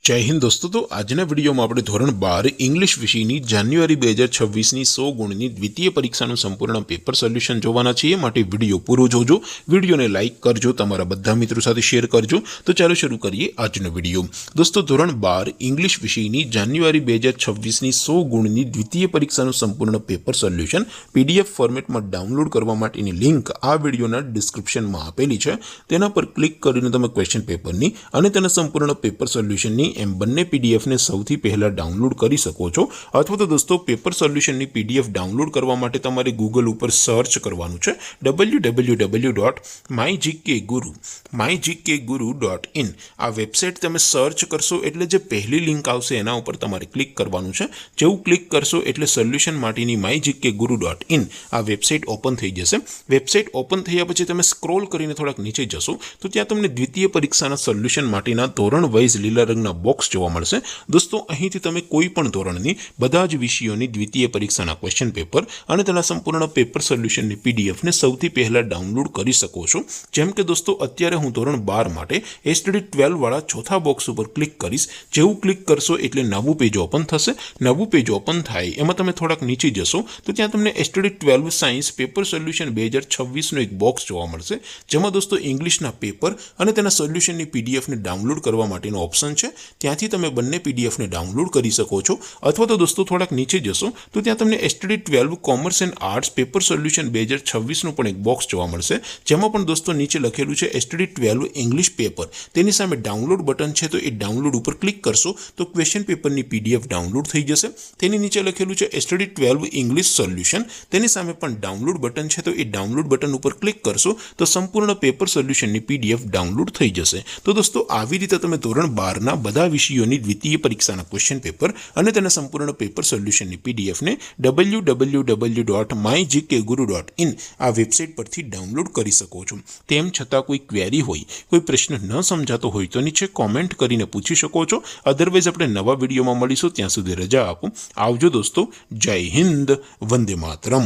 जय हिंद दोस्तों। तो आजना विडियो में આપણે ધોરણ 12 इंग्लिश વિષયની જાન્યુઆરી 2026 ની 100 ગુણની દ્વિતીય પરીક્ષાનું સંપૂર્ણ પેપર સોલ્યુશન જોવાના છીએ। માટે વિડિયો પૂરો જોજો, વિડિયોને લાઈક કરજો, તમારા બધા મિત્રો સાથે શેર કરજો। તો ચાલો શરૂ કરીએ આજનો વિડિયો। દોસ્તો ધોરણ 12 इंग्लिश વિષયની જાન્યુઆરી 2026 ની 100 ગુણની દ્વિતીય પરીક્ષાનું સંપૂર્ણ પેપર સોલ્યુશન PDF ફોર્મેટમાં ડાઉનલોડ કરવા માટેની લિંક આ વિડિયોના ડિસ્ક્રિપ્શનમાં આપેલી છે। તેના પર ક્લિક કરીને તમે ક્વેશ્ચન પેપરની અને તેના સંપૂર્ણ પેપર સોલ્યુશનની एम बने पीडीएफ ने सौथी पहला डाउनलॉड करी सको छो। अथवा तो दोस्तों पेपर सोल्यूशन नी पीडीएफ डाउनलॉड करवा माटे तमारे गूगल पर सर्च करवानुं छे www.mygkguru.in। आ वेबसाइट तमे सर्च करशो एटले जे पहली लिंक आवशे एना उपर तमारे क्लिक करवानुं छे। जेवुं क्लिक करशो एटले सोल्यूशन माटेनी mygkguru.in आ वेबसाइट ओपन थई जशे। वेबसाइट ओपन थया पछी तमे स्क्रॉल करीने थोड़ाक नीचे जशो तो त्यां तमने द्वितीय परीक्षाना सोल्यूशन माटेना धोरण वाइज लीला रंगना बॉक्स जोवा मळशे। दोस्तों અહીંથી તમે કોઈ પણ ધોરણની બધા જ વિષયોની દ્વિતીય પરીક્ષાના ક્વેશ્ચન પેપર અને તેના સંપૂર્ણ પેપર સોલ્યુશનની પીડીએફ ને સૌથી પહેલા ડાઉનલોડ કરી શકો છો। જેમ કે દોસ્તો અત્યારે હું ધોરણ 12 માટે એસટીડી 12 વાળા ચોથા બોક્સ ઉપર ક્લિક કરીશ। જેવું ક્લિક કરશો એટલે નવું પેજ ઓપન થશે। નવું પેજ ઓપન થાય એમાં તમે થોડાક નીચે જશો તો ત્યાં તમને એસટીડી 12 સાયન્સ પેપર સોલ્યુશન 2026 નો એક બોક્સ જોવા મળશે, જેમાં દોસ્તો ઇંગ્લિશના પેપર અને તેના સોલ્યુશનની પીડીએફ ને ડાઉનલોડ કરવા માટેનો ઓપ્શન છે। ત્યાંથી તમે બંને પીડીએફ ને ડાઉનલોડ કરી શકો છો। અથવા તો દોસ્તો થોડાક નીચે જશો તો ત્યાં તમને STD 12 commerce and arts paper solution 2026 નું પણ એક બોક્સ જોવા મળશે, જેમાં પણ દોસ્તો નીચે લખેલું છે એસટીડી 12 ઇંગ્લિશ પેપર। તેની સામે ડાઉનલોડ બટન છે તો એ ડાઉનલોડ ઉપર ક્લિક કરશો તો ક્વેશ્ચન પેપરની પીડીએફ ડાઉનલોડ થઈ જશે। તેની નીચે લખેલું છે એસટીડી 12 ઇંગ્લિશ સોલ્યુશન, તેની સામે પણ ડાઉનલોડ બટન છે તો એ ડાઉનલોડ બટન ઉપર ક્લિક કરશો તો સંપૂર્ણ પેપર સોલ્યુશનની પીડીએફ ડાઉનલોડ થઈ જશે। તો દોસ્તો આવી રીતે તમે ધોરણ 12 ના બધા વિષયોની દ્વિતીય પરીક્ષાના ક્વેશ્ચન પેપર અને તેના સંપૂર્ણ પેપર સોલ્યુશનની પીડીએફ ને www.mygkguru.in આ વેબસાઇટ પરથી ડાઉનલોડ કરી શકો છો। તેમ છતાં કોઈ ક્વેરી હોય, કોઈ પ્રશ્ન ન સમજાતો હોય તો નીચે કોમેન્ટ કરીને પૂછી શકો છો। અધરવાઇઝ આપણે નવા વિડીયોમાં મળીશું, ત્યાં સુધી રજા આપો। આવજો દોસ્તો। જય હિન્દ, વંદે માતરમ।